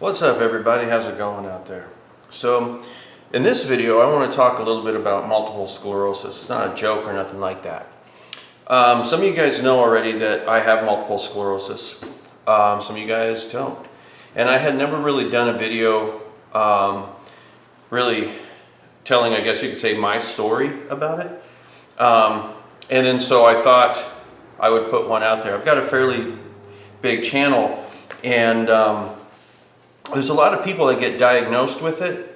What's up, everybody? How's it going out there? So in this video I want to talk a little bit about multiple sclerosis. It's not a joke or nothing like that. Some of you guys know already that I have multiple sclerosis. Some of you guys don't. And I had never really done a video really telling, I guess you could say, my story about it. And then so I thought I would put one out there. I've got a fairly big channel, and there's a lot of people that get diagnosed with it.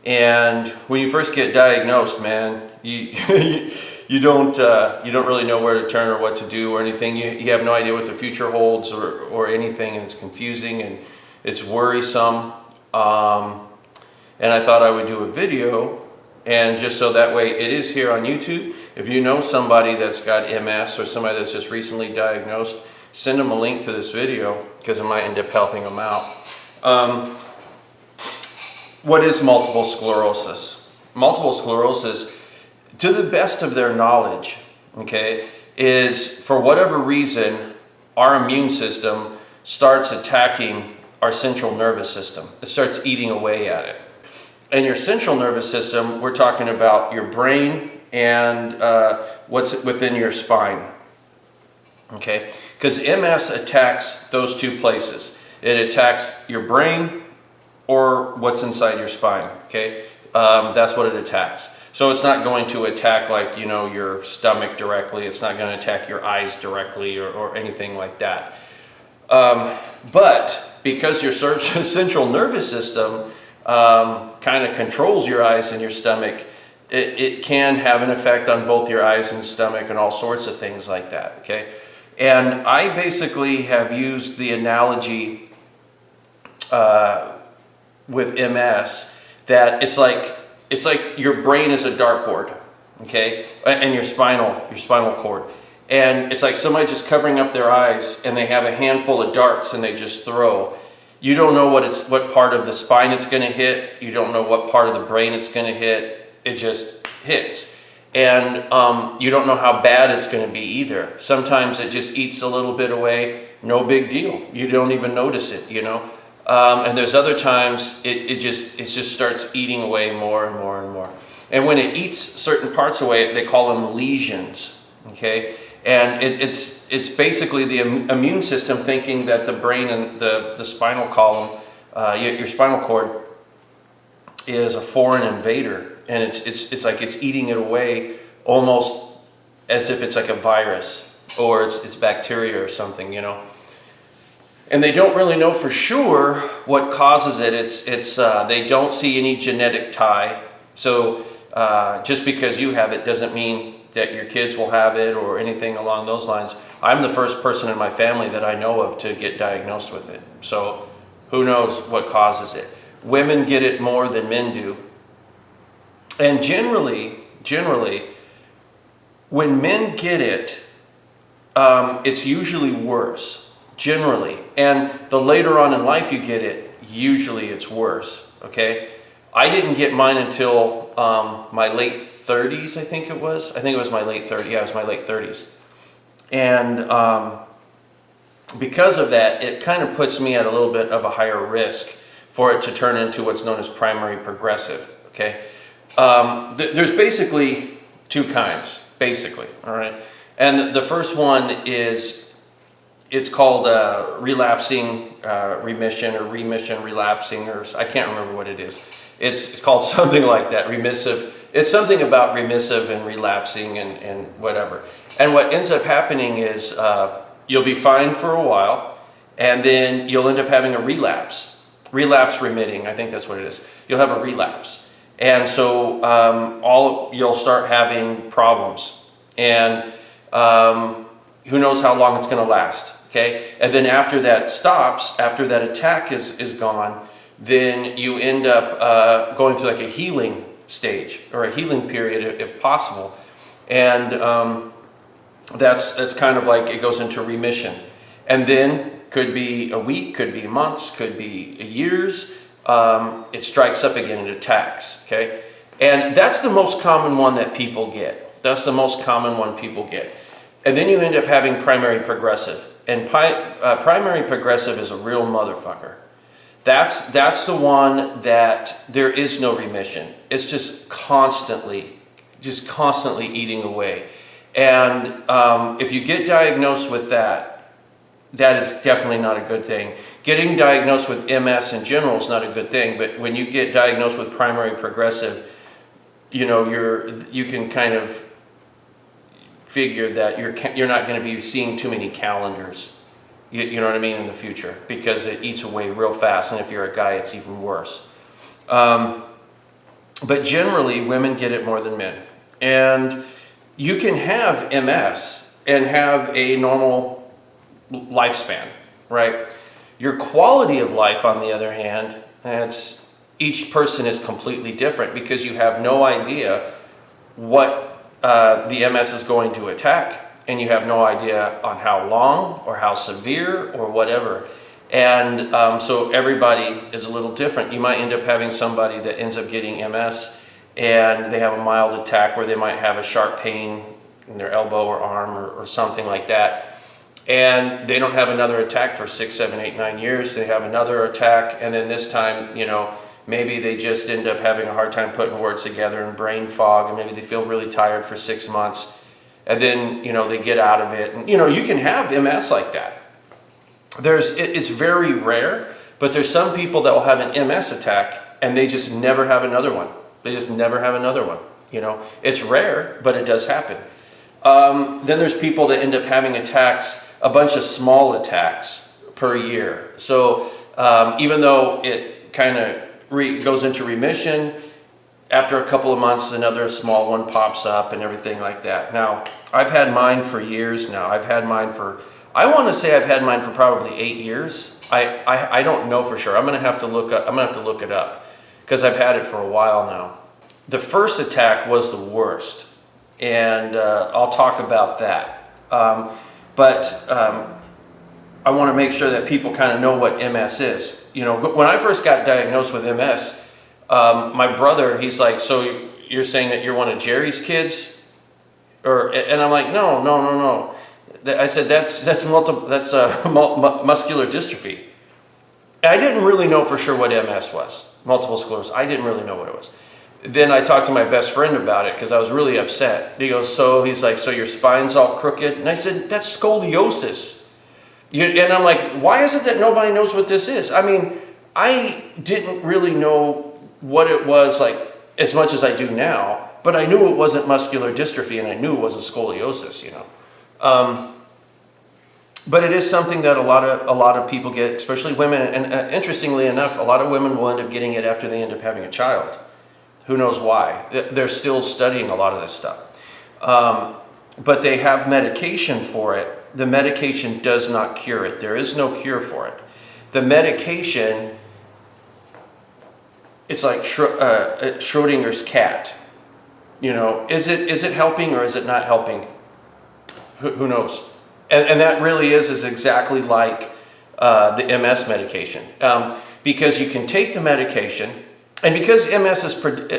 And when you first get diagnosed, man, you you don't really know where to turn or what to do or anything. You have no idea what the future holds or anything, and it's confusing and it's worrisome. And I thought I would do a video, and just so that way it is here on YouTube. If you know somebody that's got MS or somebody that's just recently diagnosed, send them a link to this video because it might end up helping them out. What is multiple sclerosis? Multiple sclerosis, to the best of their knowledge, okay, is for whatever reason, our immune system starts attacking our central nervous system. It starts eating away at it. And your central nervous system, we're talking about your brain and what's within your spine, okay? Because MS attacks those two places. It attacks your brain or what's inside your spine, okay? That's what it attacks. So it's not going to attack, like, you know, your stomach directly. It's not going to attack your eyes directly or anything like that. But because your central nervous system kind of controls your eyes and your stomach, it can have an effect on both your eyes and stomach and all sorts of things like that, okay? And I basically have used the analogy with MS that it's like your brain is a dartboard, okay, and your spinal cord, and it's like somebody just covering up their eyes and they have a handful of darts and they just throw. You don't know what part of the spine it's going to hit. You don't know what part of the brain it's going to hit. It just hits. And you don't know how bad it's going to be either. Sometimes it just eats a little bit away, no big deal. You don't even notice it, you know. And there's other times it just starts eating away more and more and more. And when it eats certain parts away, they call them lesions, okay? And it's basically the immune system thinking that the brain and the spinal column, your spinal cord, is a foreign invader, and it's like it's eating it away almost as if it's like a virus or it's bacteria or something, you know. And they don't really know for sure what causes it. They don't see any genetic tie. So just because you have it doesn't mean that your kids will have it or anything along those lines. I'm the first person in my family that I know of to get diagnosed with it. So who knows what causes it. Women get it more than men do. And generally, when men get it, it's usually worse, generally. And the later on in life you get it, usually it's worse, okay? I didn't get mine until my late 30s, I think it was. I think it was my late 30s. Yeah, it was my late 30s. And because of that, it kind of puts me at a little bit of a higher risk for it to turn into what's known as primary progressive, okay? There's basically two kinds, basically, all right? And the first one is, it's called relapsing remission or remission relapsing, or I can't remember what it is. It's called something like that, remissive. It's something about remissive and relapsing and whatever. And what ends up happening is you'll be fine for a while, and then you'll end up having a relapse. Relapse remitting, I think that's what it is. You'll have a relapse. And so you'll start having problems. And who knows how long it's going to last, okay? And then after that stops, after that attack is gone, then you end up going through like a healing stage or a healing period if possible. And that's kind of like it goes into remission. And then could be a week, could be months, could be years, it strikes up again and attacks, okay? And that's the most common one that people get. That's the most common one people get. And then you end up having primary progressive. And primary progressive is a real motherfucker. That's the one that there is no remission. It's just constantly eating away. And if you get diagnosed with that, that is definitely not a good thing. Getting diagnosed with MS in general is not a good thing, but when you get diagnosed with primary progressive, you can kind of figure that you're not going to be seeing too many calendars. You know what I mean, in the future, because it eats away real fast, and if you're a guy, it's even worse. But generally, women get it more than men. And you can have MS and have a normal lifespan, right? Your quality of life, on the other hand, each person is completely different, because you have no idea what the MS is going to attack, and you have no idea on how long or how severe or whatever. And so everybody is a little different. You might end up having somebody that ends up getting MS and they have a mild attack where they might have a sharp pain in their elbow or arm or something like that. And they don't have another attack for 6, 7, 8, 9 years. They have another attack, and then this time, maybe they just end up having a hard time putting words together and brain fog, and maybe they feel really tired for 6 months. And then, they get out of it. And, you can have MS like that. It's very rare, but there's some people that will have an MS attack and they just never have another one. They just never have another one. It's rare, but it does happen. Then there's people that end up having attacks, a bunch of small attacks per year. So even though it kind of goes into remission, after a couple of months, another small one pops up and everything like that. Now, I've had mine for years now. I want to say I've had mine for probably 8 years. I don't know for sure. I'm gonna have to look it up, because I've had it for a while now. The first attack was the worst, and I'll talk about that. But I want to make sure that people kind of know what MS is. When I first got diagnosed with MS, my brother, he's like, "So you're saying that you're one of Jerry's kids?" And I'm like, no. I said, that's muscular dystrophy. I didn't really know for sure what MS was, multiple sclerosis. I didn't really know what it was. Then I talked to my best friend about it, because I was really upset. He's like, so your spine's all crooked? And I said, that's scoliosis. And I'm like, why is it that nobody knows what this is? I mean, I didn't really know what it was like as much as I do now, but I knew it wasn't muscular dystrophy, and I knew it wasn't scoliosis, But it is something that a lot of people get, especially women. And interestingly enough, a lot of women will end up getting it after they end up having a child. Who knows why? They're still studying a lot of this stuff. But they have medication for it. The medication does not cure it. There is no cure for it. The medication, it's like Schrodinger's cat. Is it helping or is it not helping? Who knows? And that really is exactly like the MS medication. Because you can take the medication, and because MS is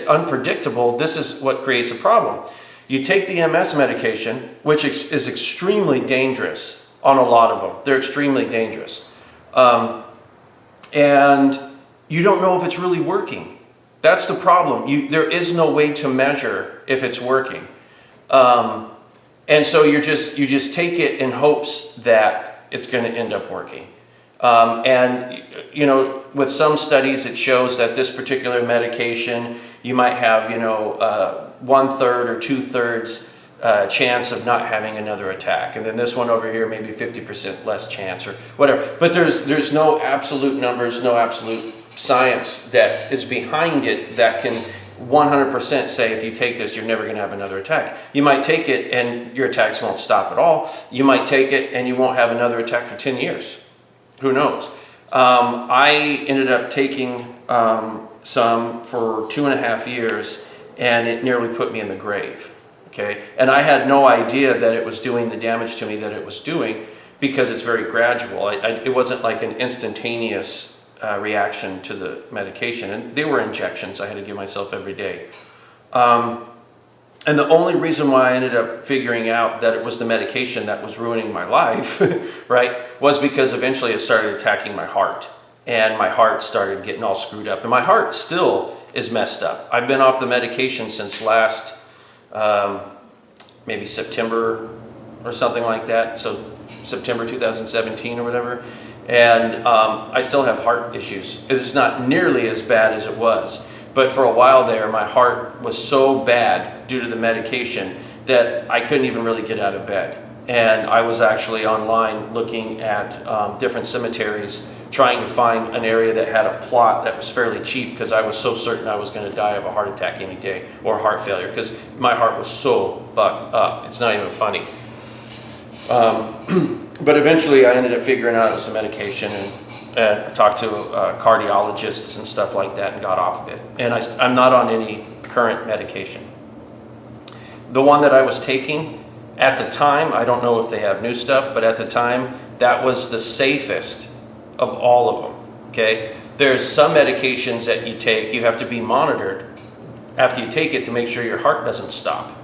unpredictable, this is what creates a problem. You take the MS medication, which is extremely dangerous on a lot of them. They're extremely dangerous. And you don't know if it's really working. That's the problem. There is no way to measure if it's working. And so you just take it in hopes that it's going to end up working. And with some studies, it shows that this particular medication, you might have 1/3 or 2/3 chance of not having another attack, and then this one over here maybe 50% less chance or whatever. But there's no absolute numbers, no absolute science that is behind it that can 100% say if you take this you're never going to have another attack. You might take it and your attacks won't stop at all. You might take it and you won't have another attack for 10 years. Who knows? I ended up taking some for 2.5 years, and it nearly put me in the grave. Okay, and I had no idea that it was doing the damage to me that it was doing, because it's very gradual. It wasn't like an instantaneous reaction to the medication, and they were injections I had to give myself every day. And the only reason why I ended up figuring out that it was the medication that was ruining my life, right, was because eventually it started attacking my heart. and my heart started getting all screwed up. And my heart still is messed up. I've been off the medication since last, maybe September or something like that. So September 2017 or whatever. And I still have heart issues. It's not nearly as bad as it was. But for a while there, my heart was so bad due to the medication that I couldn't even really get out of bed. And I was actually online looking at different cemeteries, trying to find an area that had a plot that was fairly cheap, because I was so certain I was going to die of a heart attack any day, or heart failure, because my heart was so bucked up. It's not even funny. But eventually I ended up figuring out it was a medication, and I talked to cardiologists and stuff like that and got off of it. And I'm not on any current medication. The one that I was taking at the time, I don't know if they have new stuff, but at the time, that was the safest of all of them, okay? There's some medications that you take, you have to be monitored after you take it to make sure your heart doesn't stop,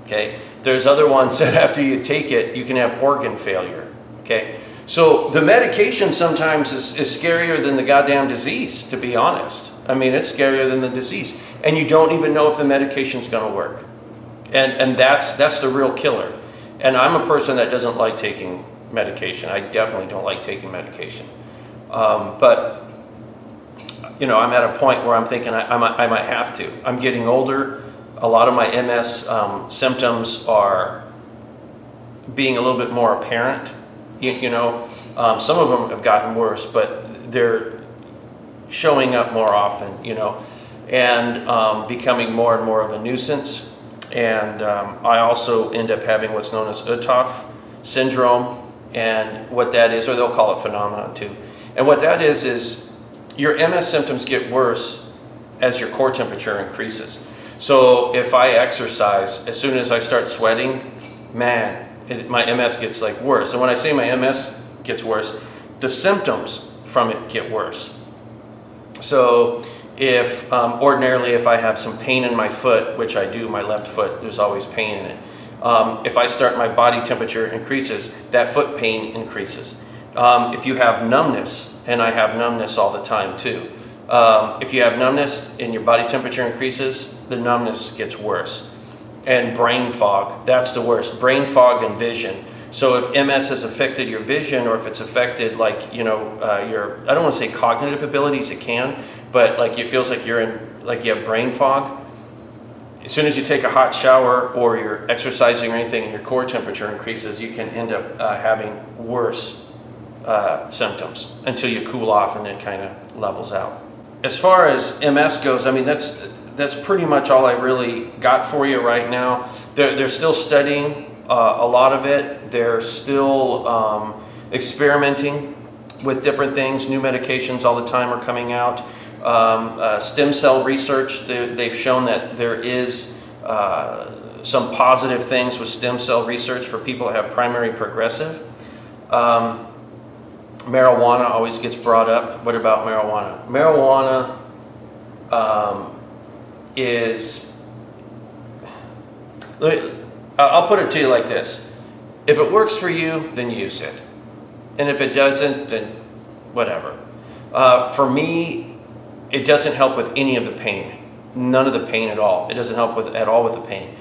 okay? There's other ones that after you take it, you can have organ failure, okay? So the medication sometimes is scarier than the goddamn disease, to be honest. I mean, it's scarier than the disease. And you don't even know if the medication's gonna work. And that's the real killer. And I'm a person that doesn't like taking medication. I definitely don't like taking medication. But, you know, I'm at a point where I'm thinking I might have to. I'm getting older. A lot of my MS symptoms are being a little bit more apparent. You know, some of them have gotten worse, but they're showing up more often, you know, and becoming more and more of a nuisance. And I also end up having what's known as UTOF syndrome, and what that is, or they'll call it phenomenon too. And what that is your MS symptoms get worse as your core temperature increases. So if I exercise, as soon as I start sweating, man, my MS gets like worse. And when I say my MS gets worse, the symptoms from it get worse. So if ordinarily if I have some pain in my foot, which I do, my left foot, there's always pain in it. If I start, my body temperature increases, that foot pain increases. If you have numbness, and I have numbness all the time too. If you have numbness and your body temperature increases, the numbness gets worse. And brain fog, that's the worst. Brain fog and vision. So if MS has affected your vision, or if it's affected, like, you know, your, I don't want to say cognitive abilities, it can, but like it feels like you're in, like you have brain fog. As soon as you take a hot shower or you're exercising or anything and your core temperature increases, you can end up having worse symptoms until you cool off and it kind of levels out. As far as MS goes, I mean, that's pretty much all I really got for you right now. They're still studying a lot of it. They're still experimenting with different things. New medications all the time are coming out. Stem cell research, they've shown that there is some positive things with stem cell research for people that have primary progressive. Marijuana always gets brought up. What about marijuana? Marijuana I'll put it to you like this. If it works for you, then use it. And if it doesn't, then whatever. For me, it doesn't help with any of the pain. None of the pain at all. It doesn't help at all with the pain.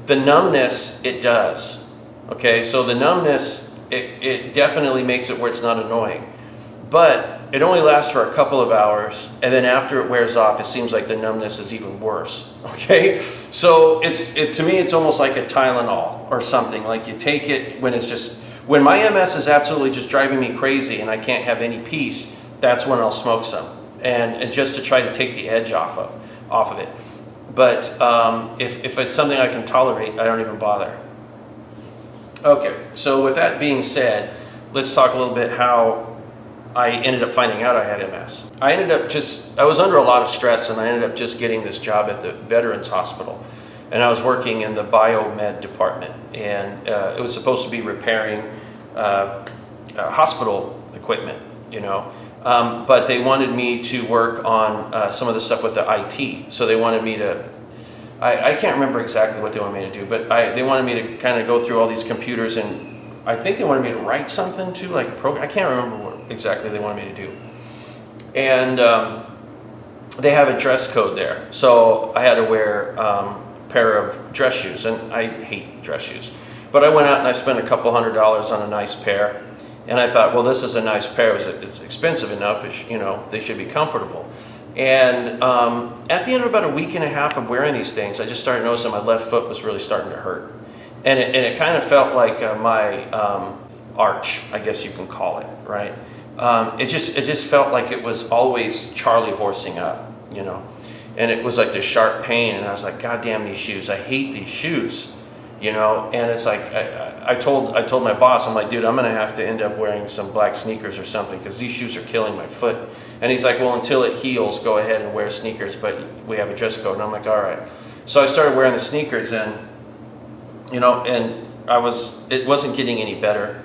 The numbness, it does. Okay, so the numbness, it definitely makes it where it's not annoying. But it only lasts for a couple of hours, and then after it wears off, it seems like the numbness is even worse. Okay, so to me, it's almost like a Tylenol or something. Like you take it when my MS is absolutely just driving me crazy and I can't have any peace, that's when I'll smoke some. And just to try to take the edge off of it. But if it's something I can tolerate, I don't even bother. Okay, so with that being said, let's talk a little bit how I ended up finding out I had MS. I was under a lot of stress, and I ended up just getting this job at the Veterans Hospital. And I was working in the biomed department, and it was supposed to be repairing hospital equipment, you know. But they wanted me to work on some of the stuff with the IT. So they wanted me to, I can't remember exactly what they wanted me to do, but they wanted me to kind of go through all these computers, and I think they wanted me to write something too, like a program. I can't remember what exactly they wanted me to do. and they have a dress code there. So I had to wear a pair of dress shoes, and I hate dress shoes. But I went out and I spent a couple $100 on a nice pair, and I thought, well, this is a nice pair. It's expensive enough. They should be comfortable. And at the end of about a week and a half of wearing these things, I just started noticing my left foot was really starting to hurt, and it kind of felt like my arch, I guess you can call it, right? It just felt like it was always Charlie horsing up, and it was like this sharp pain, and I was like, God damn these shoes! I hate these shoes, And it's like I told my boss, I'm like, dude, I'm gonna have to end up wearing some black sneakers or something because these shoes are killing my foot. And he's like, well, until it heals, go ahead and wear sneakers, but we have a dress code. And I'm like, all right. So I started wearing the sneakers, and and it wasn't getting any better,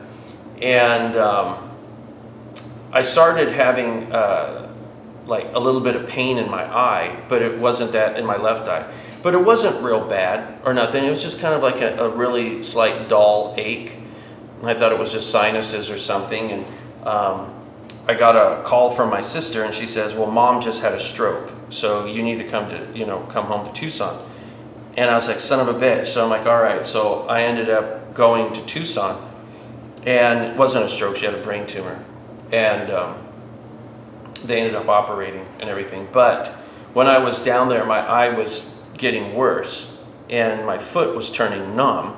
and I started having like a little bit of pain in my eye, but it wasn't that in my left eye. But it wasn't real bad or nothing. It was just kind of like a really slight dull ache. I thought it was just sinuses or something. And I got a call from my sister, and she says, well, Mom just had a stroke, so you need to come home to Tucson. And I was like, son of a bitch. So I'm like, all right. So I ended up going to Tucson, and it wasn't a stroke. She had a brain tumor. And they ended up operating and everything. But when I was down there, my eye was getting worse, and my foot was turning numb,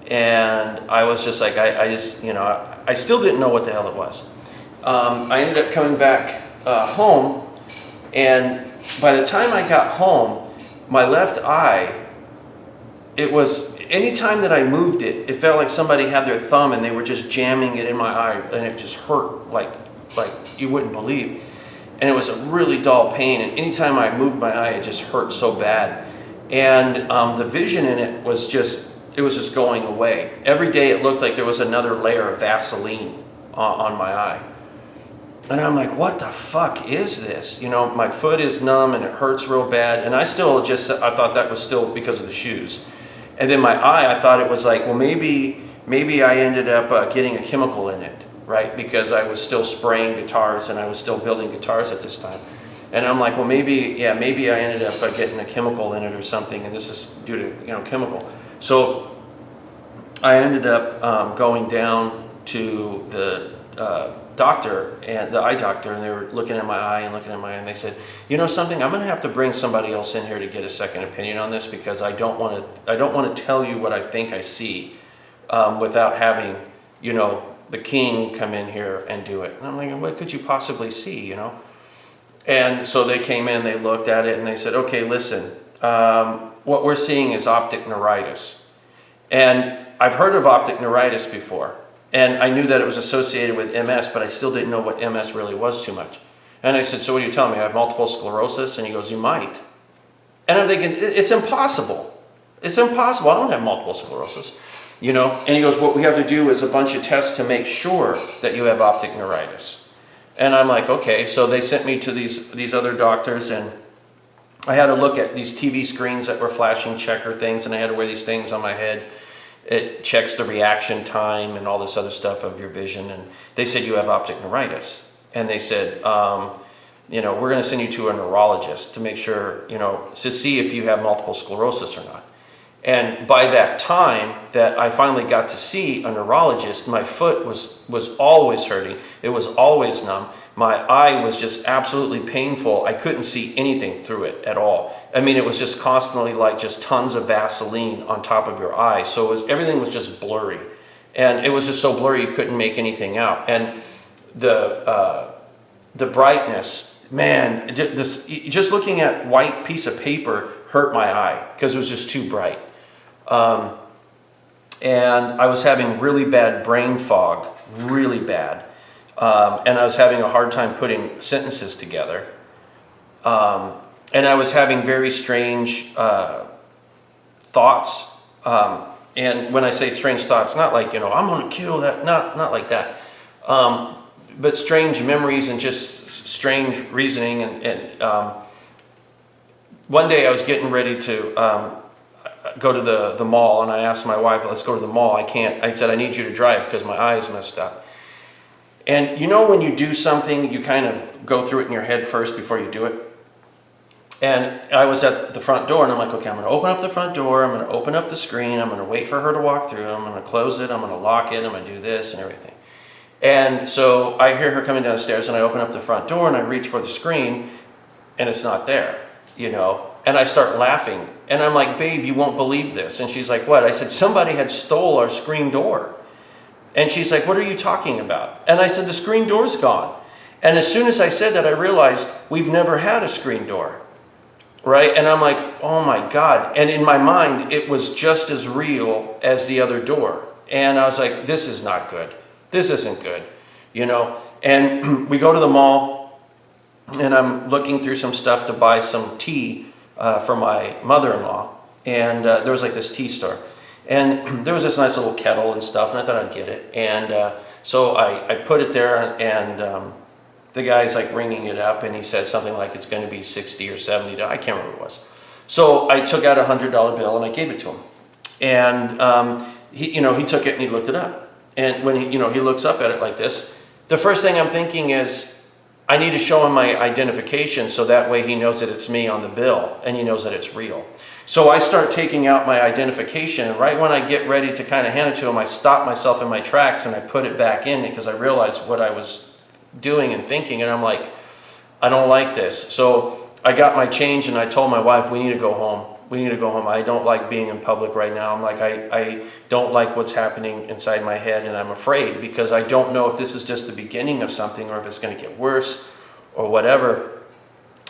and I was just like, I still didn't know what the hell it was. I ended up coming back home, and by the time I got home, my left eye, it was, anytime that I moved it, it felt like somebody had their thumb and they were just jamming it in my eye, and it just hurt like you wouldn't believe. And it was a really dull pain, and anytime I moved my eye, it just hurt so bad. And the vision in it was just going away. Every day it looked like there was another layer of Vaseline on my eye. And I'm like, what the fuck is this? My foot is numb and it hurts real bad. And I thought that was still because of the shoes. And then my eye, I thought it was like, well, maybe I ended up getting a chemical in it, right? Because I was still spraying guitars and I was still building guitars at this time. And I'm like, well, maybe I ended up getting a chemical in it or something, and this is due to, chemical. So I ended up going down to the doctor, and the eye doctor, and they were looking at my eye, and they said, something, I'm going to have to bring somebody else in here to get a second opinion on this, because I don't want to tell you what I think I see without having, the king come in here and do it. And I'm like, what could you possibly see, And so they came in, they looked at it, and they said, okay, listen, what we're seeing is optic neuritis. And I've heard of optic neuritis before, and I knew that it was associated with MS, but I still didn't know what MS really was too much. And I said, so what are you telling me? I have multiple sclerosis? And he goes, you might. And I'm thinking, it's impossible. It's impossible. I don't have multiple sclerosis. And he goes, what we have to do is a bunch of tests to make sure that you have optic neuritis. And I'm like, okay. So they sent me to these other doctors, and I had to look at these TV screens that were flashing checker things, and I had to wear these things on my head. It checks the reaction time and all this other stuff of your vision. And they said, you have optic neuritis. And they said, we're going to send you to a neurologist to make sure, to see if you have multiple sclerosis or not. And by that time that I finally got to see a neurologist, my foot was always hurting. It was always numb. My eye was just absolutely painful. I couldn't see anything through it at all. I mean, it was just constantly like just tons of Vaseline on top of your eye. So everything was just blurry. And it was just so blurry you couldn't make anything out. And the brightness, man, just looking at white piece of paper hurt my eye because it was just too bright. And I was having really bad brain fog, really bad. And I was having a hard time putting sentences together. And I was having very strange thoughts. And when I say strange thoughts, not like, I'm going to kill that, not like that. But strange memories and just strange reasoning. And one day I was getting ready to go to the mall, and I asked my wife, let's go to the mall. I said, I need you to drive because my eye is messed up. And you know when you do something, you kind of go through it in your head first before you do it? And I was at the front door, and I'm like, okay, I'm going to open up the front door, I'm going to open up the screen, I'm going to wait for her to walk through, I'm going to close it, I'm going to lock it, I'm going to do this and everything. And so I hear her coming down the stairs, and I open up the front door, and I reach for the screen, and it's not there, you know. And I start laughing, and I'm like, babe, you won't believe this. And she's like, what? I said, somebody had stole our screen door. And she's like, what are you talking about? And I said, the screen door's gone. And as soon as I said that, I realized we've never had a screen door, right? And I'm like, oh my God. And in my mind, it was just as real as the other door. And I was like, this is not good. This isn't good, you know? And we go to the mall, and I'm looking through some stuff to buy some tea for my mother-in-law. And there was like this tea store. And there was this nice little kettle and stuff, and I thought I'd get it. And so I put it there, and the guy's like ringing it up, and he said something like it's going to be $60 or $70. I can't remember what it was. So I took out a $100 bill, and I gave it to him. And he took it and he looked it up. And when he looks up at it like this, the first thing I'm thinking is, I need to show him my identification so that way he knows that it's me on the bill and he knows that it's real. So I start taking out my identification, and right when I get ready to kind of hand it to him, I stop myself in my tracks and I put it back in because I realized what I was doing and thinking, and I'm like, I don't like this. So I got my change and I told my wife, we need to go home. We need to go home. I don't like being in public right now. I'm like, I don't like what's happening inside my head, and I'm afraid because I don't know if this is just the beginning of something or if it's going to get worse or whatever.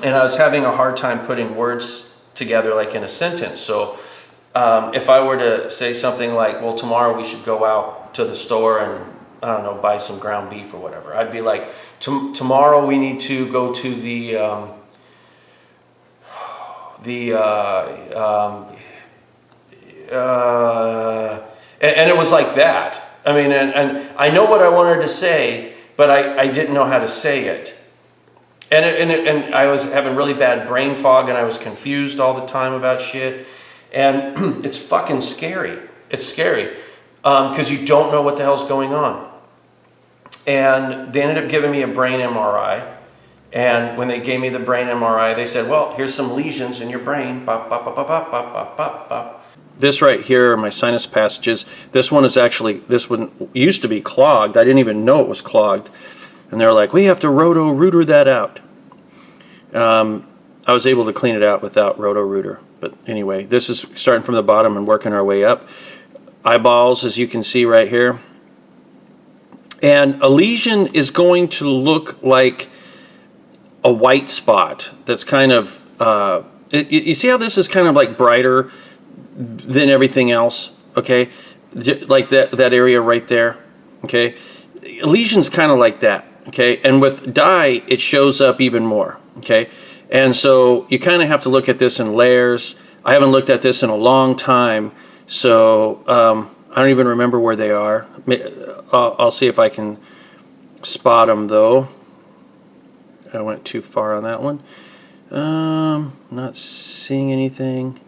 And I was having a hard time putting words together like in a sentence. So if I were to say something like, well, tomorrow we should go out to the store and, I don't know, buy some ground beef or whatever, I'd be like, tomorrow we need to go to and it was like that. I mean, and I know what I wanted to say, but I didn't know how to say it. And I was having really bad brain fog, and I was confused all the time about shit. And it's fucking scary. It's scary because you don't know what the hell's going on. And they ended up giving me a brain MRI. And when they gave me the brain MRI, they said, well, here's some lesions in your brain. Bop, bop, bop, bop, bop, bop, bop, bop. This right here are my sinus passages. This one used to be clogged. I didn't even know it was clogged. And they're like, we have to roto-rooter that out. I was able to clean it out without roto-rooter. But anyway, this is starting from the bottom and working our way up. Eyeballs, as you can see right here. And a lesion is going to look like a white spot that's kind of, you see how this is kind of like brighter than everything else, okay? Like that area right there, okay? A lesion's kind of like that, okay? And with dye, it shows up even more, okay? And so you kind of have to look at this in layers. I haven't looked at this in a long time, so I don't even remember where they are. I'll see if I can spot them though. I went too far on that one. Not seeing anything.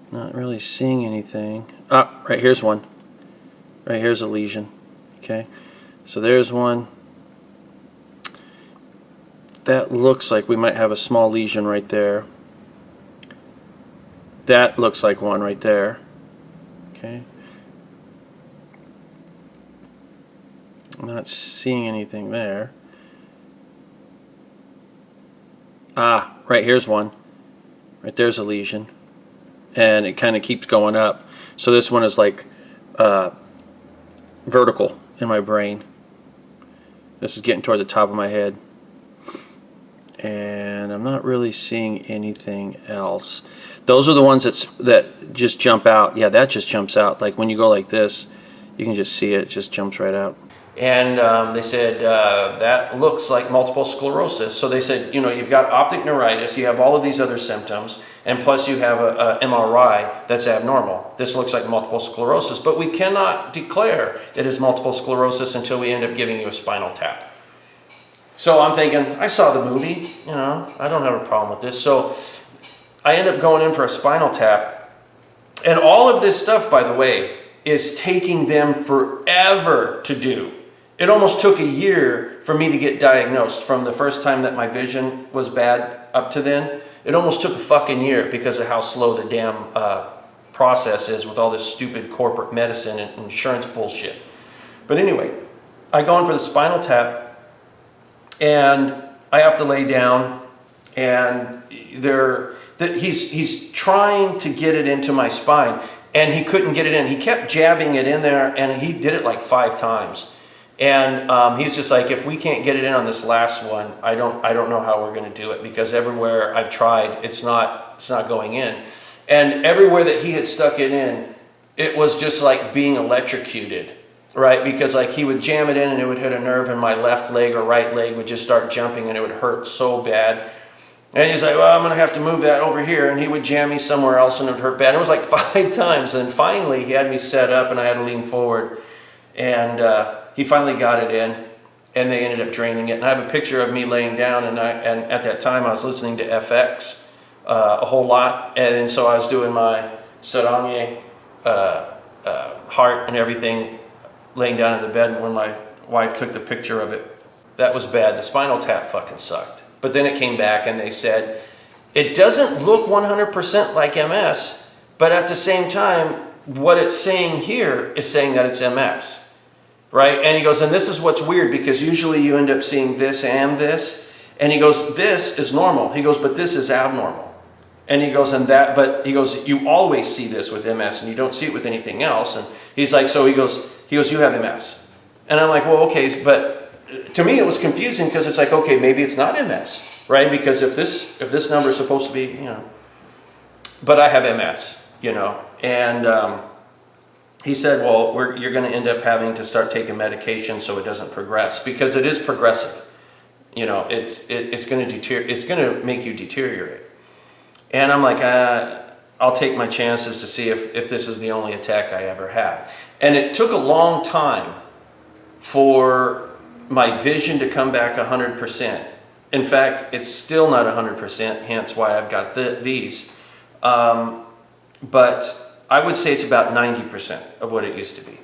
Not really seeing anything. Ah, right here's one. Right here's a lesion. Okay, so there's one. That looks like we might have a small lesion right there. That looks like one right there. Okay. I'm not seeing anything there. Ah, right here's one. Right there's a lesion. And it kind of keeps going up. So this one is like vertical in my brain. This is getting toward the top of my head. And I'm not really seeing anything else. Those are the ones that just jump out. Yeah, that just jumps out. Like when you go like this, you can just see it. It just jumps right out. And they said, that looks like multiple sclerosis. So they said, you know, you've got optic neuritis, you have all of these other symptoms, and plus you have a MRI that's abnormal. This looks like multiple sclerosis, but we cannot declare it is multiple sclerosis until we end up giving you a spinal tap. So I'm thinking, I saw the movie, you know, I don't have a problem with this. So I end up going in for a spinal tap. And all of this stuff, by the way, is taking them forever to do. it almost took a year for me to get diagnosed. From the first time that my vision was bad up to then, it almost took a fucking year because of how slow the damn process is with all this stupid corporate medicine and insurance bullshit. But anyway, I go in for the spinal tap, and I have to lay down, and he's trying to get it into my spine, and he couldn't get it in. He kept jabbing it in there, and he did it like 5 times. And he's just like, if we can't get it in on this last one, I don't know how we're going to do it, because everywhere I've tried, it's not going in. And everywhere that he had stuck it in, it was just like being electrocuted, right? Because like he would jam it in and it would hit a nerve, and my left leg or right leg would just start jumping, and it would hurt so bad. And he's like, well, I'm going to have to move that over here. And he would jam me somewhere else, and it would hurt bad. It was like 5 times. And finally, he had me set up, and I had to lean forward. And he finally got it in, and they ended up draining it. And I have a picture of me laying down, and at that time, I was listening to FX a whole lot. And so I was doing my Saranye heart and everything, laying down in the bed. And when my wife took the picture of it, that was bad. The spinal tap fucking sucked. But then it came back, and they said, it doesn't look 100% like MS, but at the same time, what it's saying here is saying that it's MS, right? And he goes, and this is what's weird, because usually you end up seeing this and this. And he goes, this is normal. He goes, but this is abnormal. And he goes, but he goes, you always see this with MS, and you don't see it with anything else. And he's like, so he goes, you have MS. And I'm like, well, okay, but to me, it was confusing, because it's like, okay, maybe it's not MS, right? Because if this number is supposed to be, but I have MS, and he said, well, you're going to end up having to start taking medication so it doesn't progress, because it is progressive. It's going to deteriorate. It's going to make you deteriorate. And I'm like, I'll take my chances to see if this is the only attack I ever have. And it took a long time for my vision to come back 100%. In fact, it's still not 100%, hence why I've got these. But I would say it's about 90% of what it used to be.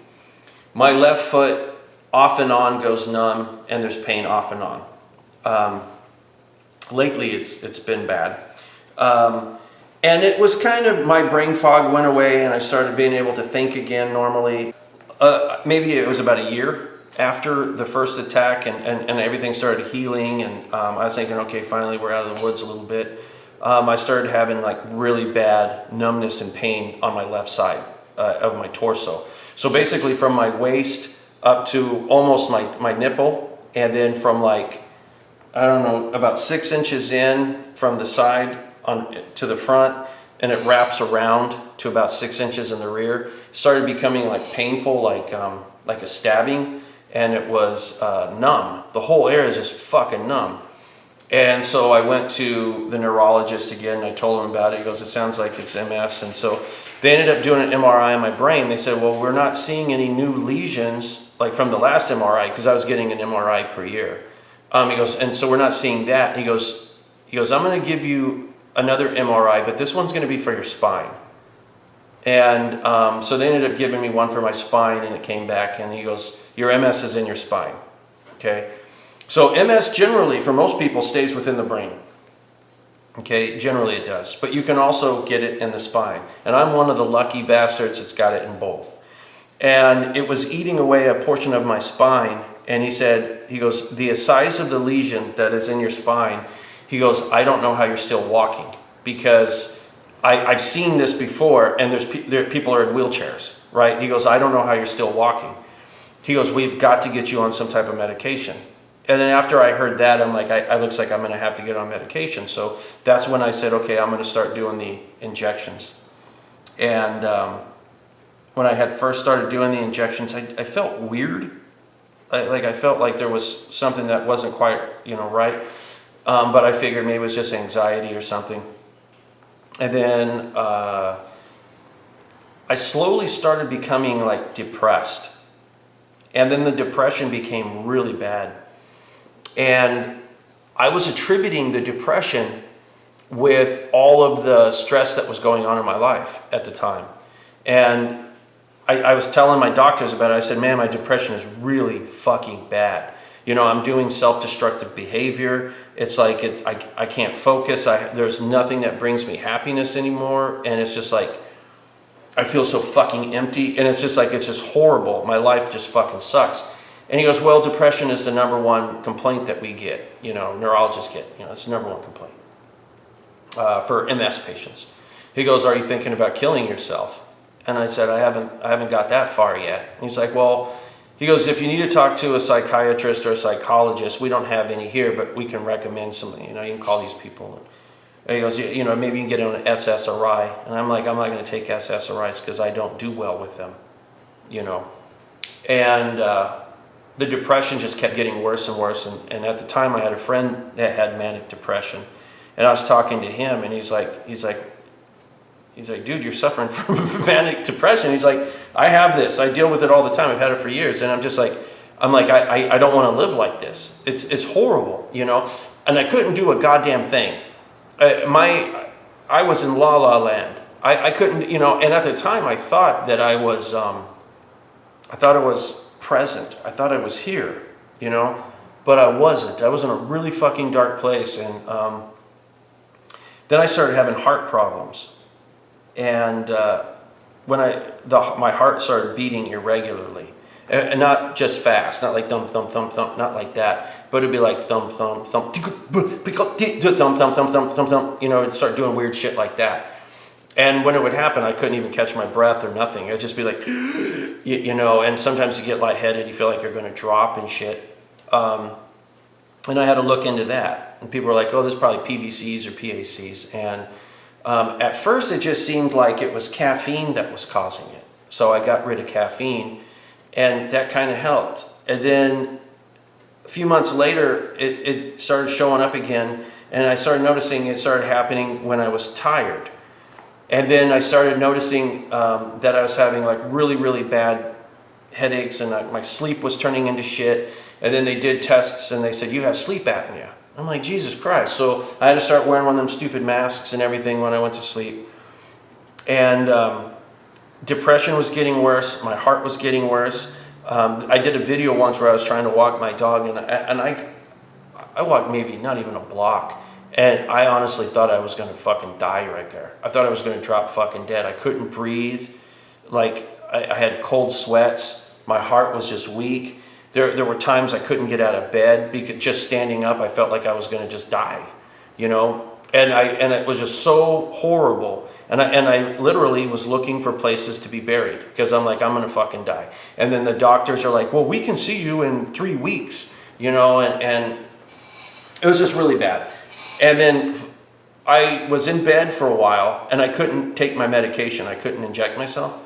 My left foot off and on goes numb, and there's pain off and on. Lately, it's been bad. And it was kind of, my brain fog went away, and I started being able to think again normally. Maybe it was about a year after the first attack, and everything started healing, and I was thinking, okay, finally we're out of the woods a little bit. I started having like really bad numbness and pain on my left side of my torso. So basically from my waist up to almost my nipple, and then from like, I don't know, about 6 inches in from the side to the front, and it wraps around to about 6 inches in the rear. It started becoming like painful, like a stabbing. And it was numb. The whole area is just fucking numb. And so I went to the neurologist again, and I told him about it. He goes, it sounds like it's MS. And so they ended up doing an MRI on my brain. They said, well, we're not seeing any new lesions, like from the last MRI, because I was getting an MRI per year. He goes, and so we're not seeing that. He goes, I'm going to give you another MRI, but this one's going to be for your spine. And so they ended up giving me one for my spine, and it came back, and he goes, your MS is in your spine, okay? So MS generally, for most people, stays within the brain, okay? Generally it does, but you can also get it in the spine. And I'm one of the lucky bastards that's got it in both. And it was eating away a portion of my spine, and he goes, the size of the lesion that is in your spine, he goes, I don't know how you're still walking, because I've seen this before, and people are in wheelchairs, right? He goes, I don't know how you're still walking. He goes, we've got to get you on some type of medication. And then after I heard that, I'm like, it looks like I'm going to have to get on medication. So that's when I said, okay, I'm going to start doing the injections. And when I had first started doing the injections, I felt weird. I felt like there was something that wasn't quite, right. But I figured maybe it was just anxiety or something. And then I slowly started becoming like depressed. And then the depression became really bad. And I was attributing the depression with all of the stress that was going on in my life at the time. And I was telling my doctors about it. I said, man, my depression is really fucking bad. I'm doing self-destructive behavior. It's like I can't focus. There's nothing that brings me happiness anymore. And it's just like, I feel so fucking empty. And it's just like, it's just horrible. My life just fucking sucks. And he goes, well, depression is the number one complaint that we get, neurologists get. It's the number one complaint for MS patients. He goes, are you thinking about killing yourself? And I said, I haven't got that far yet. And he's like, well, he goes, if you need to talk to a psychiatrist or a psychologist, we don't have any here, but we can recommend somebody. You can call these people. And he goes, maybe you can get on an SSRI. And I'm like, I'm not going to take SSRIs because I don't do well with them, And the depression just kept getting worse and worse. And at the time, I had a friend that had manic depression. And I was talking to him, and he's like, dude, you're suffering from manic depression. He's like, I have this. I deal with it all the time. I've had it for years. And I'm like, I don't want to live like this. It's horrible, And I couldn't do a goddamn thing. I was in la la land. I couldn't, and at the time I thought that I was present. I thought I was here, but I wasn't. I was in a really fucking dark place. And then I started having heart problems. And when my heart started beating irregularly, and not just fast, not like thump, thump, thump, thump, not like that, but it'd be like thump, thump, thump, thump, thump, thump, thump, thump, it'd start doing weird shit like that. And when it would happen, I couldn't even catch my breath or nothing. It'd just be like, and sometimes you get lightheaded, you feel like you're going to drop and shit. And I had to look into that. And people were like, oh, this is probably PVCs or PACs. And at first, it just seemed like it was caffeine that was causing it. So I got rid of caffeine, and that kind of helped. And then a few months later, it started showing up again, and I started noticing it started happening when I was tired. And then I started noticing that I was having like really, really bad headaches, and my sleep was turning into shit. And then they did tests, and they said, you have sleep apnea. I'm like, Jesus Christ. So I had to start wearing one of them stupid masks and everything when I went to sleep. And depression was getting worse. My heart was getting worse. I did a video once where I was trying to walk my dog, and I walked maybe not even a block. And I honestly thought I was going to fucking die right there. I thought I was going to drop fucking dead. I couldn't breathe. Like, I had cold sweats. My heart was just weak. There were times I couldn't get out of bed because just standing up, I felt like I was going to just die, And it was just so horrible. And I literally was looking for places to be buried because I'm like, I'm going to fucking die. And then the doctors are like, well, we can see you in 3 weeks, and it was just really bad. And then I was in bed for a while, and I couldn't take my medication. I couldn't inject myself.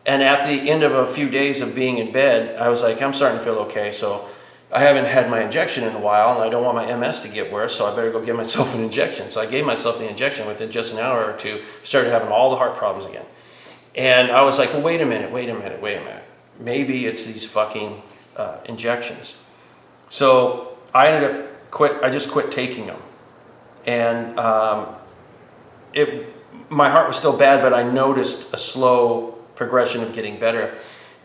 And at the end of a few days of being in bed, I was like, I'm starting to feel okay. So I haven't had my injection in a while, and I don't want my MS to get worse, so I better go give myself an injection. So I gave myself the injection. Within just an hour or two, started having all the heart problems again. And I was like, well, wait a minute. Maybe it's these fucking injections. So I just quit taking them. And my heart was still bad, but I noticed a slow progression of getting better.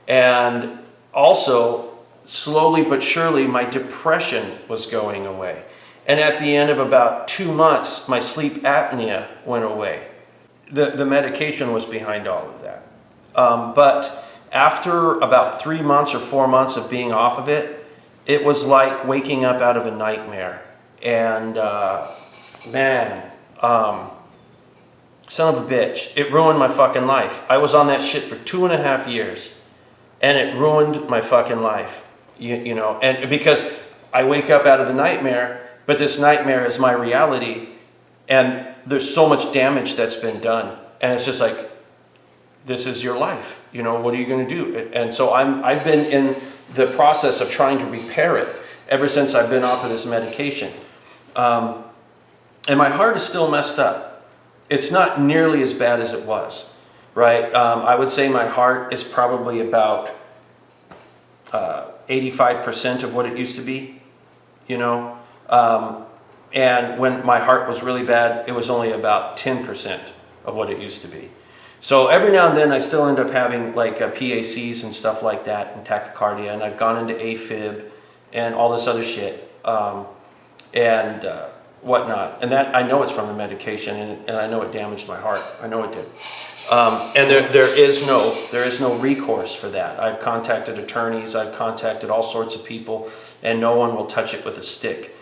And also, slowly but surely, my depression was going away. And at the end of about 2 months, my sleep apnea went away. The medication was behind all of that. But after about 3 months or 4 months of being off of it, it was like waking up out of a nightmare. And son of a bitch, it ruined my fucking life. I was on that shit for 2.5 years, and it ruined my fucking life. And because I wake up out of the nightmare, but this nightmare is my reality, and there's so much damage that's been done, and it's just like, this is your life. What are you going to do? And so I've been in the process of trying to repair it ever since I've been off of this medication. And my heart is still messed up. It's not nearly as bad as it was, right? I would say my heart is probably about 85% of what it used to be, And when my heart was really bad, it was only about 10% of what it used to be. So every now and then I still end up having like PACs and stuff like that and tachycardia, and I've gone into AFib and all this other shit and whatnot. And that I know it's from the medication, and I know it damaged my heart. I know it did. And there is no recourse for that. I've contacted attorneys, I've contacted all sorts of people, and no one will touch it with a stick.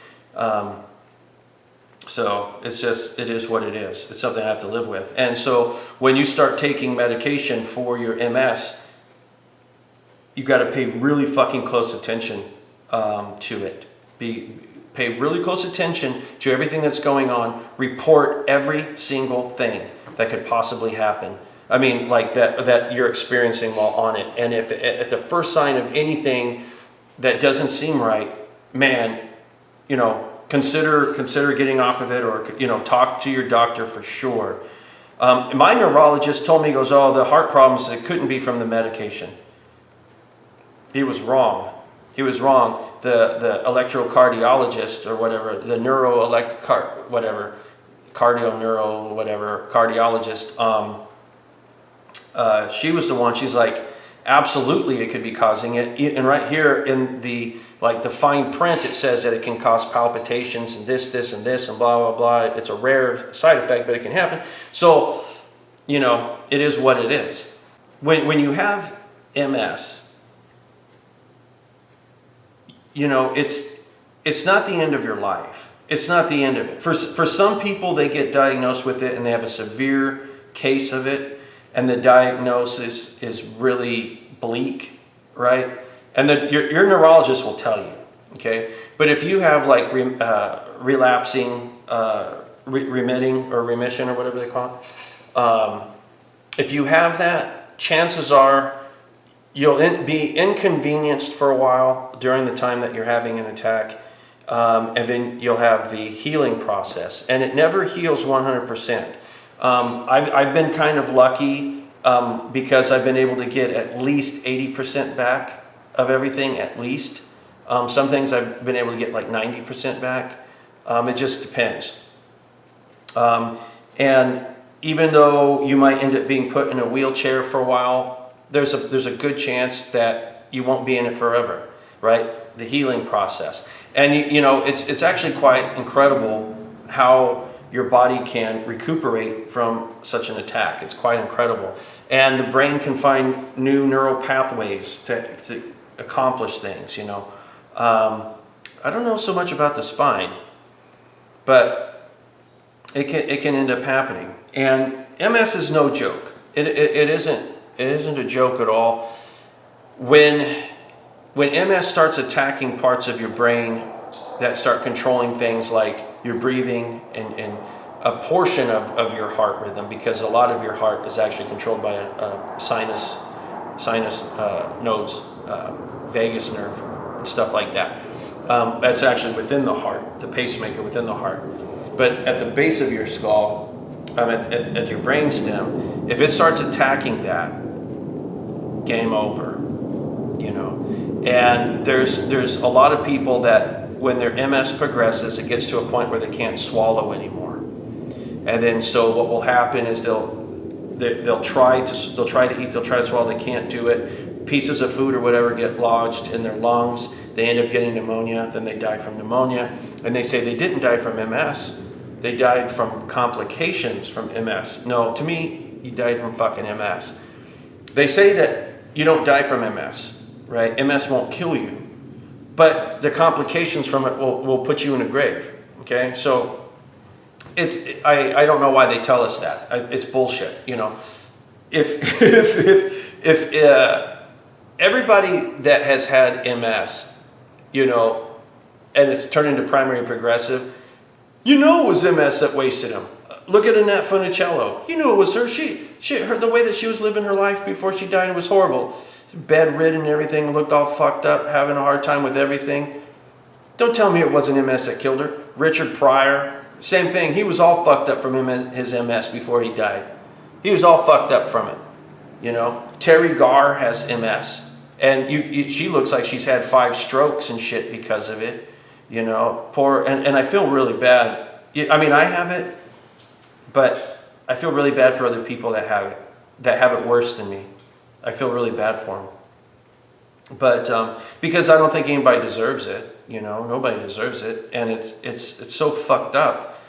So it is what it is. It's something I have to live with. And so when you start taking medication for your MS, you got to pay really fucking close attention to it. Pay really close attention to everything that's going on. Report every single thing that could possibly happen. I mean, like that you're experiencing while on it. And if at the first sign of anything that doesn't seem right, man, consider getting off of it, or talk to your doctor for sure. My neurologist told me, he goes, "Oh, the heart problems, it couldn't be from the medication." He was wrong. He was wrong. The electrocardiologist or whatever, the cardiologist, she was the one. She's like, absolutely it could be causing it. And right here in the fine print, it says that it can cause palpitations and this and this and blah blah blah. It's a rare side effect, but it can happen. So it is what it is. When you have MS, it's not the end of your life. It's not the end of it. For some people, they get diagnosed with it and they have a severe case of it, and the diagnosis is really bleak, right? And your neurologist will tell you, okay? But if you have like relapsing, remitting or remission or whatever they call it, if you have that, chances are you'll be inconvenienced for a while during the time that you're having an attack, and then you'll have the healing process, and it never heals 100%. I've been kind of lucky because I've been able to get at least 80% back of everything, at least. Some things I've been able to get like 90% back. It just depends. And even though you might end up being put in a wheelchair for a while, there's a good chance that you won't be in it forever, right? The healing process. And it's actually quite incredible how your body can recuperate from such an attack. It's quite incredible. And the brain can find new neural pathways to accomplish things, I don't know so much about the spine, but it can end up happening. And MS is no joke. It isn't a joke at all. When MS starts attacking parts of your brain that start controlling things like your breathing and a portion of your heart rhythm, because a lot of your heart is actually controlled by sinus nodes, vagus nerve, and stuff like that. That's actually within the heart, the pacemaker within the heart. But at the base of your skull, at your brainstem, if it starts attacking that, game over, And there's a lot of people that when their MS progresses, it gets to a point where they can't swallow anymore. And then so what will happen is they'll try to eat, they'll try to swallow, they can't do it. Pieces of food or whatever get lodged in their lungs. They end up getting pneumonia, then they die from pneumonia. And they say they didn't die from MS. They died from complications from MS. No, to me, you died from fucking MS. They say that you don't die from MS, right? MS won't kill you, but the complications from it will put you in a grave, okay? So I don't know why they tell us that. It's bullshit, If everybody that has had MS, and it's turned into primary progressive, it was MS that wasted him. Look at Annette Funicello. It was her. The way that she was living her life before she died was horrible. Bedridden and everything, looked all fucked up, having a hard time with everything. Don't tell me it wasn't MS that killed her. Richard Pryor, same thing. He was all fucked up from his MS before he died. He was all fucked up from it. Terry Garr has MS, and she looks like she's had 5 strokes and shit because of it. Poor, and I feel really bad. I mean, I have it, but I feel really bad for other people that have it. that have it worse than me. I feel really bad for them. But because I don't think anybody deserves it, nobody deserves it, and it's so fucked up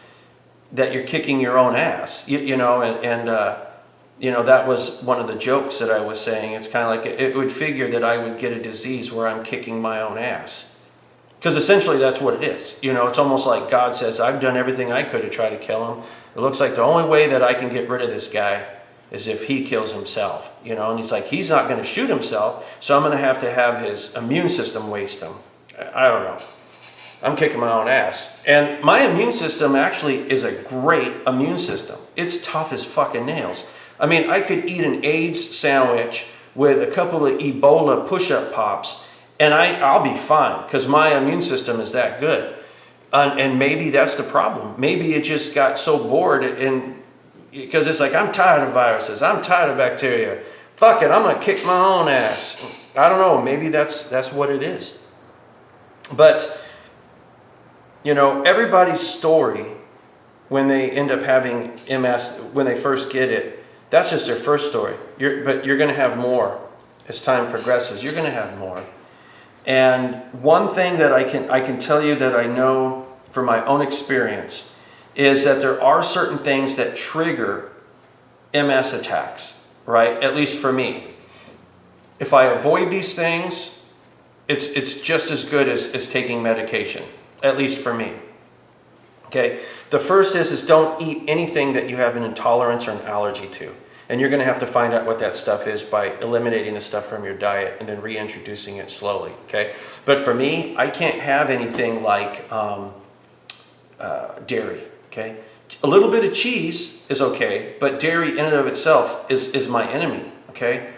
that you're kicking your own ass, that was one of the jokes that I was saying. It's kind of like it would figure that I would get a disease where I'm kicking my own ass, because essentially that's what it is. It's almost like God says, I've done everything I could to try to kill him. It looks like the only way that I can get rid of this guy is if he kills himself, and he's like, he's not going to shoot himself, so I'm going to have his immune system waste him. I don't know. I'm kicking my own ass. And my immune system actually is a great immune system. It's tough as fucking nails. I mean, I could eat an AIDS sandwich with a couple of Ebola push-up pops, and I'll be fine, because my immune system is that good. And maybe that's the problem. Maybe it just got so bored, because it's like, I'm tired of viruses, I'm tired of bacteria. Fuck it, I'm gonna kick my own ass. I don't know, maybe that's what it is. But, everybody's story when they end up having MS, when they first get it, that's just their first story. But you're gonna have more as time progresses. You're gonna have more. And one thing that I can tell you that I know from my own experience is that there are certain things that trigger MS attacks, right? At least for me. If I avoid these things, it's just as good as taking medication, at least for me. Okay? The first is don't eat anything that you have an intolerance or an allergy to. And you're going to have to find out what that stuff is by eliminating the stuff from your diet and then reintroducing it slowly, okay? But for me, I can't have anything like dairy, okay? A little bit of cheese is okay, but dairy in and of itself is my enemy, okay?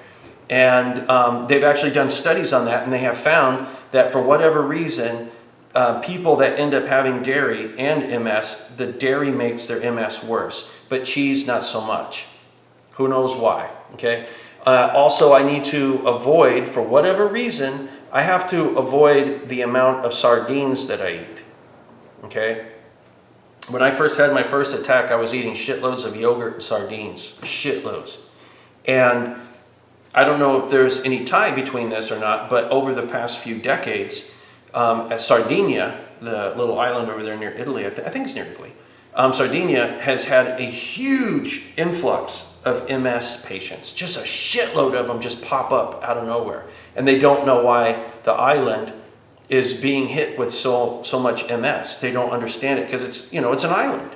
And they've actually done studies on that, and they have found that for whatever reason, people that end up having dairy and MS, the dairy makes their MS worse, but cheese not so much. Who knows why, okay? Also, I need to avoid, for whatever reason, I have to avoid the amount of sardines that I eat, okay? When I first had my first attack, I was eating shitloads of yogurt and sardines, shitloads. And I don't know if there's any tie between this or not, but over the past few decades, at Sardinia, the little island over there near Italy, I think it's near Italy, Sardinia has had a huge influx of MS patients. Just a shitload of them just pop up out of nowhere. And they don't know why the island is being hit with so much MS. They don't understand it because it's an island.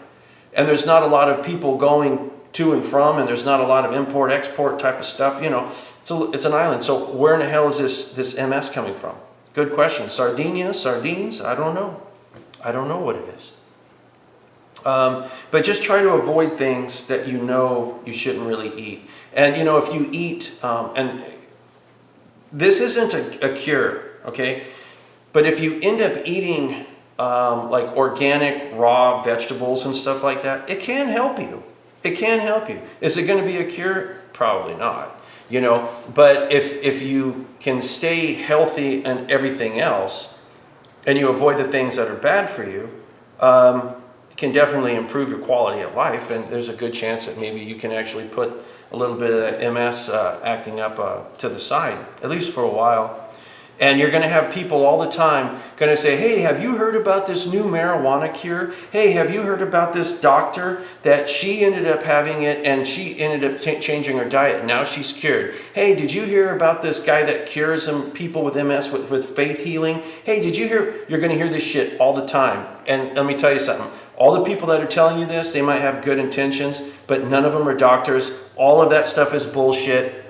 And there's not a lot of people going to and from, and there's not a lot of import-export type of stuff. It's an island. So where in the hell is this MS coming from? Good question. Sardinia, sardines, I don't know. I don't know what it is. But just try to avoid things that you shouldn't really eat. And if you eat, and this isn't a cure, okay? But if you end up eating like organic raw vegetables and stuff like that, it can help you. It can help you. Is it going to be a cure? Probably not. But if you can stay healthy and everything else, and you avoid the things that are bad for you, can definitely improve your quality of life, and there's a good chance that maybe you can actually put a little bit of that MS acting up to the side, at least for a while. And you're going to have people all the time going to say, hey, have you heard about this new marijuana cure? Hey, have you heard about this doctor that she ended up having it and she ended up changing her diet and now she's cured? Hey, did you hear about this guy that cures people with MS with faith healing? Hey, did you hear? You're going to hear this shit all the time. And let me tell you something. All the people that are telling you this, they might have good intentions, but none of them are doctors. All of that stuff is bullshit.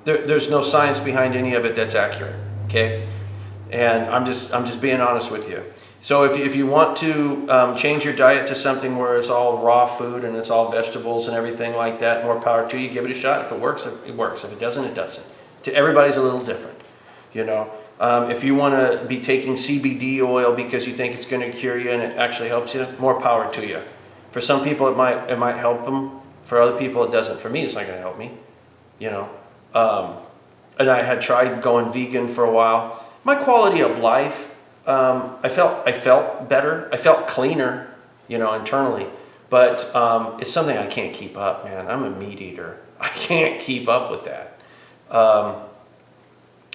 There's no science behind any of it that's accurate, okay? And I'm just being honest with you. So if you want to change your diet to something where it's all raw food and it's all vegetables and everything like that, more power to you. Give it a shot. If it works, it works. If it doesn't, it doesn't. To everybody's a little different, If you want to be taking CBD oil because you think it's going to cure you and it actually helps you, more power to you. For some people, it might help them. For other people, it doesn't. For me, it's not going to help me, And I had tried going vegan for a while. My quality of life, I felt better. I felt cleaner, internally. But it's something I can't keep up, man. I'm a meat eater. I can't keep up with that.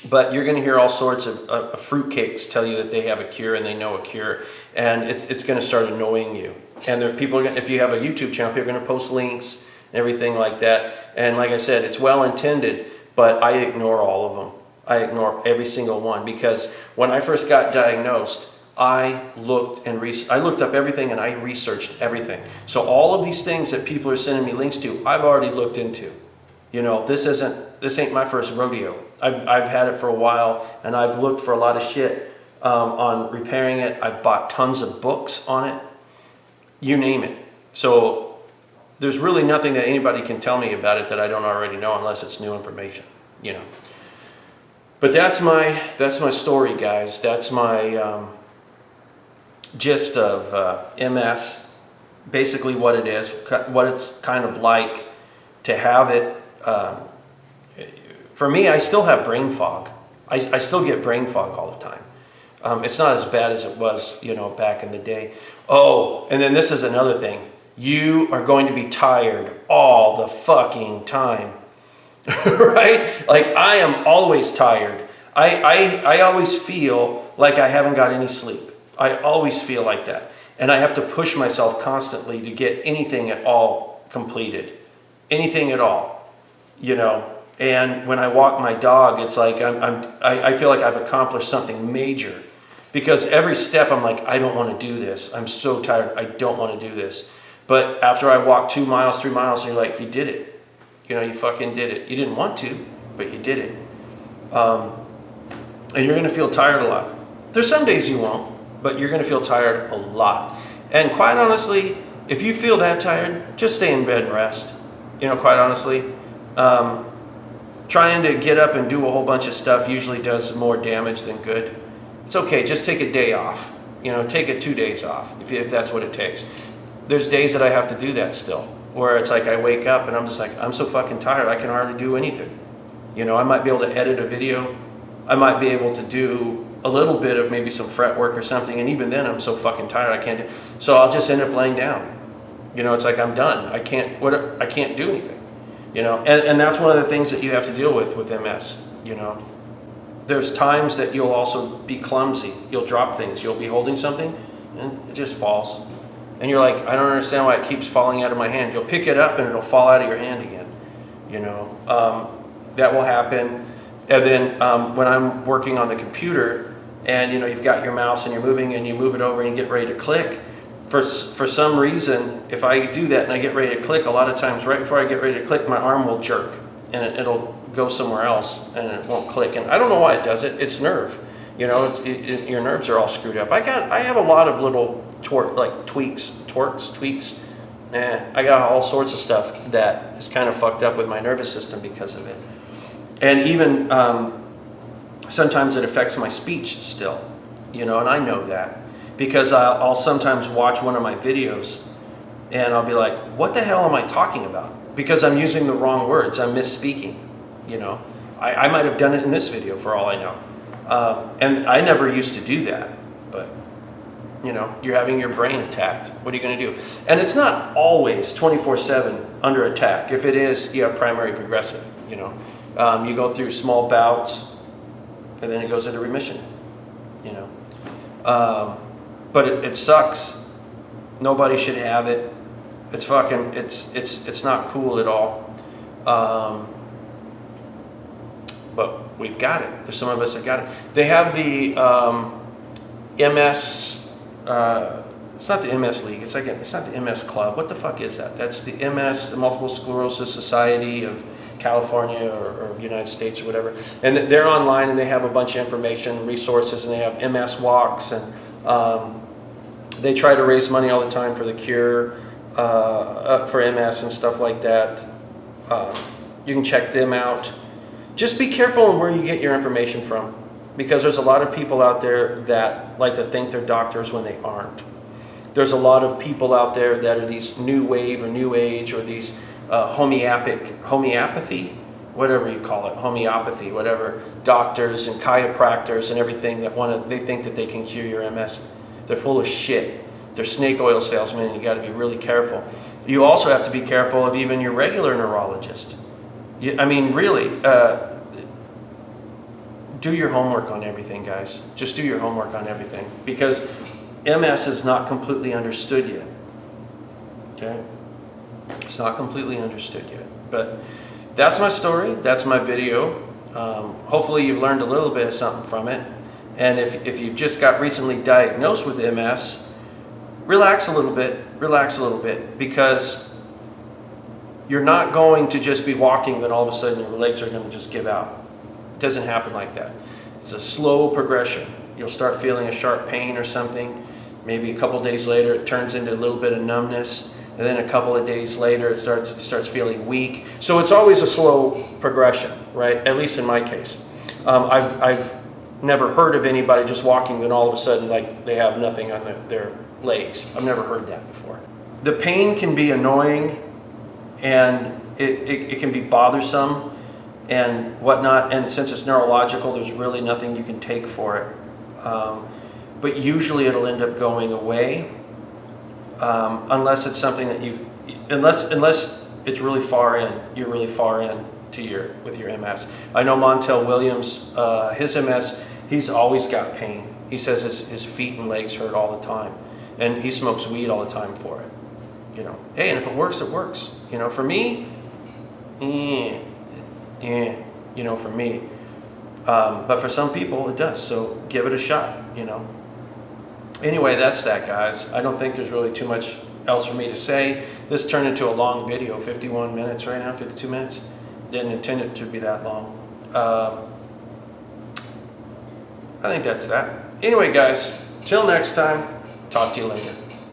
But you're going to hear all sorts of fruitcakes tell you that they have a cure and they know a cure, and it's going to start annoying you. And there are people, if you have a YouTube channel, people are going to post links and everything like that. And like I said, it's well intended, but I ignore all of them. I ignore every single one, because when I first got diagnosed, I looked up everything and I researched everything. So all of these things that people are sending me links to, I've already looked into. You know, this ain't my first rodeo. I've had it for a while, and I've looked for a lot of shit on repairing it. I've bought tons of books on it. You name it. So there's really nothing that anybody can tell me about it that I don't already know, unless it's new information, you know. But that's my story, guys. That's my gist of MS. Basically what it is, what it's kind of like to have it. For me, I still have brain fog. I still get brain fog all the time. It's not as bad as it was, you know, back in the day. Oh, and then this is another thing. You are going to be tired all the fucking time, right? Like, I am always tired. I always feel like I haven't got any sleep. I always feel like that. And I have to push myself constantly to get anything at all completed. Anything at all, you know. And when I walk my dog, it's like I feel like I've accomplished something major, because every step I'm like, I don't want to do this. I'm so tired. I don't want to do this. But after I walk 2 miles, 3 miles, you're like, you did it. You know, you fucking did it. You didn't want to, but you did it. And you're going to feel tired a lot. There's some days you won't, but you're going to feel tired a lot. And quite honestly, if you feel that tired, just stay in bed and rest. You know, quite honestly, trying to get up and do a whole bunch of stuff usually does more damage than good. It's okay, just take a day off. You know, take it 2 days off if that's what it takes. There's days that I have to do that still, where it's like I wake up and I'm just like, I'm so fucking tired, I can hardly do anything. You know, I might be able to edit a video. I might be able to do a little bit of maybe some fret work or something, and even then I'm so fucking tired I can't do. So I'll just end up laying down. You know, it's like I'm done. I can't do anything. You know, and that's one of the things that you have to deal with MS. You know, there's times that you'll also be clumsy. You'll drop things. You'll be holding something, and it just falls. And you're like, I don't understand why it keeps falling out of my hand. You'll pick it up and it'll fall out of your hand again. You know, that will happen. And then when I'm working on the computer, and you know, you've got your mouse and you're moving and you move it over and you get ready to click. For some reason, if I do that and I get ready to click, a lot of times right before I get ready to click, my arm will jerk and it'll go somewhere else and it won't click. And I don't know why it does it. It's nerve. You know, your nerves are all screwed up. I have a lot of little tweaks. I got all sorts of stuff that is kind of fucked up with my nervous system because of it. And even sometimes it affects my speech still, you know, and I know that. Because I'll sometimes watch one of my videos and I'll be like, what the hell am I talking about? Because I'm using the wrong words. I'm misspeaking, you know. I might have done it in this video for all I know. And I never used to do that. But, you know, you're having your brain attacked. What are you going to do? And it's not always 24/7 under attack. If it is, you have primary progressive, you know. You go through small bouts and then it goes into remission, you know. But it sucks. Nobody should have it. It's fucking, it's not cool at all. But we've got it. There's some of us that got it. They have the MS, it's not the MS League, it's not the MS Club. What the fuck is that? That's the MS, the Multiple Sclerosis Society of California or of the United States or whatever. And they're online and they have a bunch of information, resources, and they have MS walks, and they try to raise money all the time for the cure for MS and stuff like that. You can check them out. Just be careful on where you get your information from, because there's a lot of people out there that like to think they're doctors when they aren't. There's a lot of people out there that are these new wave or new age or these homeopathy, whatever you call it, homeopathy, whatever, doctors and chiropractors and everything that they think that they can cure your MS. They're full of shit. They're snake oil salesmen, and you got to be really careful. You also have to be careful of even your regular neurologist. I mean, really, do your homework on everything, guys. Just do your homework on everything, because MS is not completely understood yet. Okay? It's not completely understood yet. But that's my story. That's my video. Hopefully you've learned a little bit of something from it. And if you've just got recently diagnosed with MS, relax a little bit, because you're not going to just be walking, then all of a sudden your legs are going to just give out. It doesn't happen like that. It's a slow progression. You'll start feeling a sharp pain or something. Maybe a couple days later it turns into a little bit of numbness, and then a couple of days later it starts feeling weak. So it's always a slow progression, right? At least in my case. I've never heard of anybody just walking and all of a sudden like they have nothing on their legs. I've never heard that before. The pain can be annoying, and it can be bothersome and whatnot, and since it's neurological, there's really nothing you can take for it. But usually it'll end up going away, unless it's something that unless it's really far in, you're really far in with your MS. I know Montel Williams, his MS, he's always got pain. He says his feet and legs hurt all the time, and he smokes weed all the time for it. You know, hey, and if it works, it works. You know, for me, you know, for me. But for some people, it does. So give it a shot. You know. Anyway, that's that, guys. I don't think there's really too much else for me to say. This turned into a long video, 51 minutes right now, 52 minutes. Didn't intend it to be that long. I think that's that. Anyway, guys, till next time, talk to you later.